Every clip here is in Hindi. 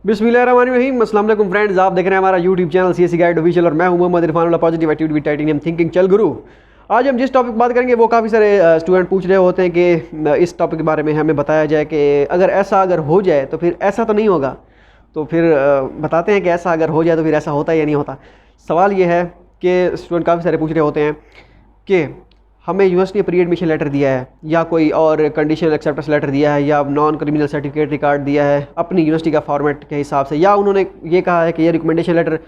बिस्मिल्लाहिर्रहमानिर्रहीम। अस्सलाम वालेकुम फ्रेंड्स, आप देख रहे हैं हमारा YouTube channel CSC guide official और मैं हूं Mohammad Irfan positive attitude with titanium thinking चल गुरु। आज हम जिस टॉपिक की बात करेंगे वो काफ़ी सारे स्टूडेंट पूछ रहे होते हैं कि इस टॉपिक के बारे में हमें बताया जाए कि अगर हो जाए तो फिर ऐसा तो नहीं होगा। तो फिर बताते हैं कि ऐसा अगर हो जाए तो फिर ऐसा होता है या नहीं होता। सवाल ये है कि स्टूडेंट काफ़ी सारे पूछ रहे होते हैं कि हमें यूनिवर्सिटी ने प्री एडमिशन लेटर दिया है या कोई और कंडीशनल एक्सेप्टेंस लेटर दिया है या नॉन क्रिमिनल सर्टिफिकेट रिकॉर्ड दिया है अपनी यूनिवर्सिटी का फॉर्मेट के हिसाब से, या उन्होंने ये कहा है कि ये रिकमेंडेशन लेटर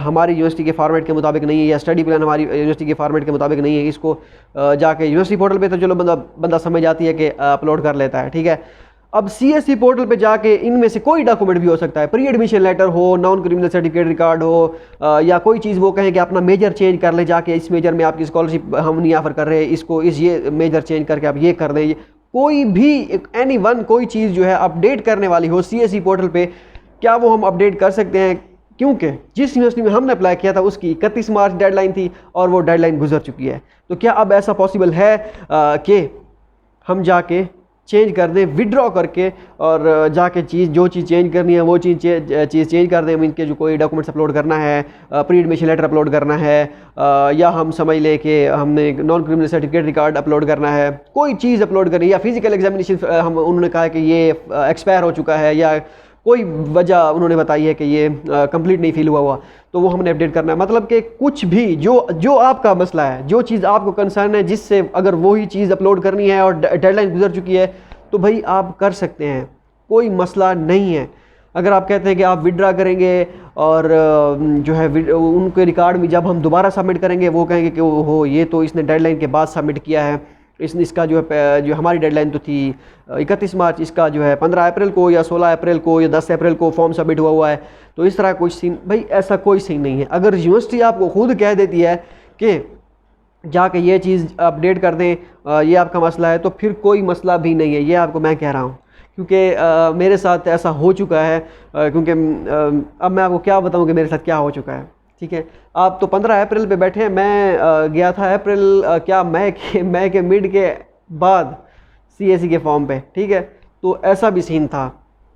हमारी यूनिवर्सिटी के फॉर्मेट के मुताबिक नहीं है या स्टडी प्लान हमारी यूनिवर्सिटी के फॉर्मेट के मुताबिक नहीं है। इसको जाके यूनिवर्सिटी पोर्टल पे तो चलो बंदा समझ आती है कि अपलोड कर लेता है, ठीक है। अब सीएससी पोर्टल पे जाके इनमें से कोई डॉक्यूमेंट भी हो सकता है, प्री एडमिशन लेटर हो, नॉन क्रिमिनल सर्टिफिकेट रिकॉर्ड हो, या कोई चीज़ वो कहें कि अपना मेजर चेंज कर ले, जाके इस मेजर में आपकी स्कॉलरशिप हम नहीं ऑफर कर रहे, इसको ये मेजर चेंज करके आप ये कर दें। कोई भी एनी वन कोई चीज़ जो है अपडेट करने वाली हो सीएससी पोर्टल पे, क्या वो हम अपडेट कर सकते हैं? क्योंकि जिस यूनिवर्सिटी में हमने अप्लाई किया था उसकी 31 मार्च डेडलाइन थी और वो डेडलाइन गुजर चुकी है। तो क्या अब ऐसा पॉसिबल है कि हम जाके चेंज कर दें विड्रॉ करके और जाके जो चीज़ चेंज करनी है वो चीज़ चेंज कर दें? इनके जो कोई डॉक्यूमेंट्स अपलोड करना है, प्री एडमिशन लेटर अपलोड करना है, या हम समझ लें कि हमने non criminal certificate record upload करना है, कोई चीज़ अपलोड करनी है, या फिजिकल एग्जामिनेशन उन्होंने कहा है कि ये एक्सपायर हो चुका है या कोई वजह उन्होंने बताई है कि ये कंप्लीट नहीं फील हुआ, तो वो हमने अपडेट करना है। मतलब कि कुछ भी जो आपका मसला है, जो चीज़ आपको कंसर्न है, जिससे अगर वही चीज़ अपलोड करनी है और डेडलाइन गुजर चुकी है तो भाई आप कर सकते हैं, कोई मसला नहीं है। अगर आप कहते हैं कि आप विड्रा करेंगे और जो है उनके रिकॉर्ड में जब हम दोबारा सबमिट करेंगे वो कहेंगे कि हो ये तो इसने डेडलाइन के बाद सबमिट किया है, इसका जो है जो हमारी डेडलाइन तो थी 31 मार्च, इसका जो है 15 अप्रैल को या 16 अप्रैल को या 10 अप्रैल को फॉर्म सबमिट हुआ है। तो इस तरह कोई सीन, भाई ऐसा कोई सीन नहीं है। अगर यूनिवर्सिटी आपको खुद कह देती है कि जाके ये चीज़ अपडेट कर दें, ये आपका मसला है, तो फिर कोई मसला भी नहीं है। ये आपको मैं कह रहा हूँ क्योंकि मेरे साथ ऐसा हो चुका है। क्योंकि अब मैं आपको क्या बताऊँ कि मेरे साथ क्या हो चुका है, ठीक है। आप तो 15 अप्रैल पे बैठे हैं, मैं गया था अप्रैल क्या मई के मिड के बाद सीएससी के फॉर्म पे, ठीक है। तो ऐसा भी सीन था,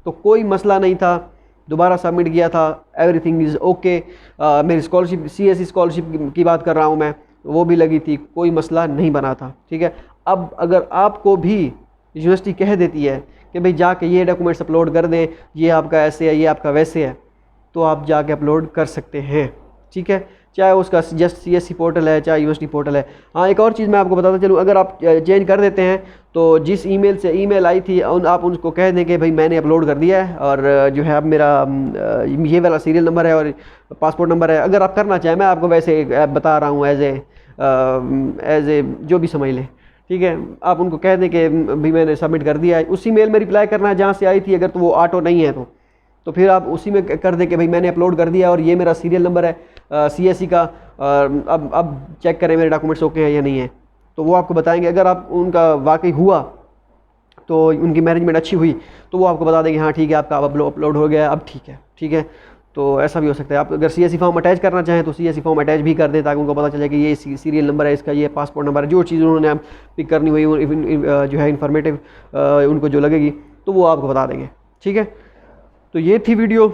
तो कोई मसला नहीं था, दोबारा सबमिट किया था, एवरीथिंग इज़ ओके। मेरी स्कॉलरशिप सीएससी स्कॉलरशिप की बात कर रहा हूँ मैं, वो भी लगी थी, कोई मसला नहीं बना था, ठीक है। अब अगर आपको भी यूनिवर्सिटी कह देती है कि भाई जाके ये डॉक्यूमेंट्स अपलोड कर दें, ये आपका ऐसे है, ये आपका वैसे है, तो आप जाके अपलोड कर सकते हैं, ठीक है। चाहे उसका जस्ट सीएससी पोर्टल है, चाहे यूनिवर्सिटी पोर्टल है। हाँ, एक और चीज़ मैं आपको बताता चलूँ, अगर आप चेंज कर देते हैं तो जिस ईमेल से ईमेल आई थी आप उनको कह दें कि भाई मैंने अपलोड कर दिया है और जो है अब मेरा ये वाला सीरियल नंबर है और पासपोर्ट नंबर है। अगर आप करना चाहें, मैं आपको वैसे बता रहा हूँ एज ए जो भी समझ लें, ठीक है। आप उनको कह दें कि भाई मैंने सबमिट कर दिया है, उसी मेल में रिप्लाई करना है जहाँ से आई थी। अगर तो वो ऑटो नहीं है तो फिर आप उसी में कर दें कि भाई मैंने अपलोड कर दिया और ये मेरा सीरियल नंबर है सीएससी का, अब चेक करें मेरे डॉक्यूमेंट्स ओके हैं या नहीं है। तो वो आपको बताएंगे। अगर आप उनका वाकई हुआ तो उनकी मैनेजमेंट अच्छी हुई तो वो आपको बता देंगे हाँ ठीक है आपका अब अपलोड हो गया, अब ठीक है, ठीक है। तो ऐसा भी हो सकता है। आप अगर सीएससी फॉर्म अटैच करना चाहें तो सीएससी फॉर्म अटैच भी कर दें ताकि उनको पता चले कि ये सीरियल नंबर है इसका, ये पासपोर्ट नंबर है, जो चीज़ उन्होंने पिक करनी हुई जो है इन्फॉर्मेटिव उनको जो लगेगी तो वो आपको बता देंगे, ठीक है। तो ये थी वीडियो।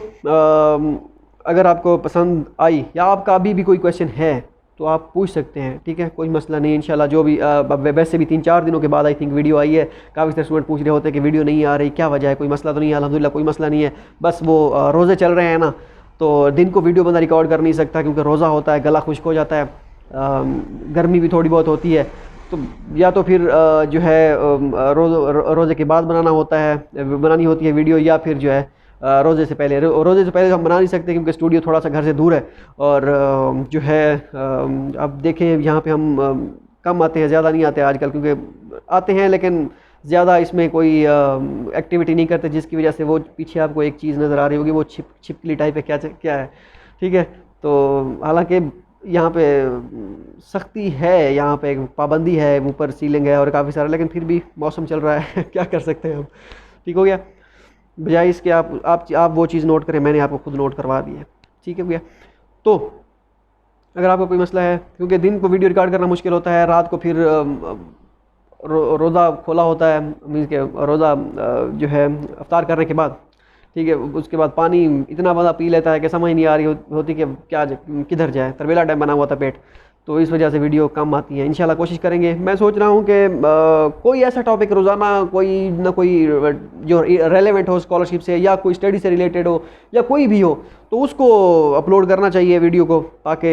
अगर आपको पसंद आई या आपका अभी भी कोई क्वेश्चन है तो आप पूछ सकते हैं, ठीक है, कोई मसला नहीं है इंशाल्लाह। जो भी वैसे भी 3-4 दिनों के बाद आई थिंक वीडियो आई है। काफ़ी सारे स्टूडेंट पूछ रहे होते हैं कि वीडियो नहीं आ रही, क्या वजह है, कोई मसला तो नहीं है? अल्हम्दुलिल्लाह कोई मसला नहीं है, बस वो रोज़े चल रहे हैं ना, तो दिन को वीडियो बंदा रिकॉर्ड कर नहीं सकता क्योंकि रोज़ा होता है, गला खुश्क हो जाता है, गर्मी भी थोड़ी बहुत होती है। तो या तो फिर जो है रोज़े के बाद बनानी होती है वीडियो, या फिर जो है रोज़े से पहले तो हम बना नहीं सकते क्योंकि स्टूडियो थोड़ा सा घर से दूर है। और जो है अब देखें यहाँ पे हम कम आते हैं, ज़्यादा नहीं आते आजकल, क्योंकि आते हैं लेकिन ज़्यादा इसमें कोई एक्टिविटी नहीं करते, जिसकी वजह से वो पीछे आपको एक चीज़ नज़र आ रही होगी, वो छिपकली टाइप है, क्या है, ठीक है। तो हालांकि यहाँ पे सख्ती है, यहाँ पे पाबंदी है, ऊपर सीलिंग है और काफ़ी सारा, लेकिन फिर भी मौसम चल रहा है क्या कर सकते हैं हम, ठीक हो गया। बजाय इसके आप वो चीज़ नोट करें, मैंने आपको खुद नोट करवा दी है, ठीक है भैया। तो अगर आपको कोई मसला है, क्योंकि दिन को वीडियो रिकॉर्ड करना मुश्किल होता है, रात को फिर रोज़ा खोला होता है, मीन्स के रोज़ा जो है अफ्तार करने के बाद ठीक है। उसके बाद पानी इतना बड़ा पी लेता है कि समझ नहीं आ रही होती कि क्या किधर जाए, तरवेला टाइम बना हुआ था पेट। तो इस वजह से वीडियो कम आती है। इंशाल्लाह कोशिश करेंगे। मैं सोच रहा हूँ कि कोई ऐसा टॉपिक रोज़ाना कोई ना कोई जो रेलेवेंट हो स्कॉलरशिप से या कोई स्टडी से रिलेटेड हो या कोई भी हो, तो उसको अपलोड करना चाहिए वीडियो को, ताकि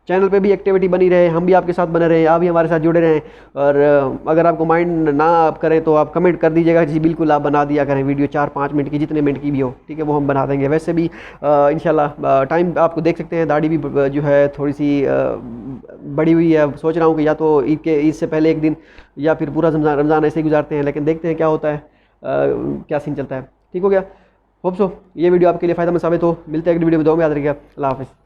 चैनल पे भी एक्टिविटी बनी रहे, हम भी आपके साथ बने रहें, आप भी हमारे साथ जुड़े रहें। और अगर आपको माइंड ना आप करें तो आप कमेंट कर दीजिएगा जी, बिल्कुल आप बना दिया करें वीडियो 4-5 मिनट की, जितने मिनट की भी हो, ठीक है, वो हम बना देंगे। वैसे भी इंशाल्लाह टाइम आपको देख सकते हैं, दाढ़ी भी जो है थोड़ी सी बड़ी हुई है। सोच रहा हूँ कि या तो ईद से पहले एक दिन या फिर पूरा रमज़ान ऐसे ही गुजारते हैं, लेकिन देखते हैं क्या होता है, क्या सीन चलता है। ठीक हो गया। होप सो ये वीडियो आपके लिए फ़ायदा में साबित हो। मिलते हैं अगली वीडियो में, दुआ में याद रखिएगा। अल्लाह हाफ़िज़।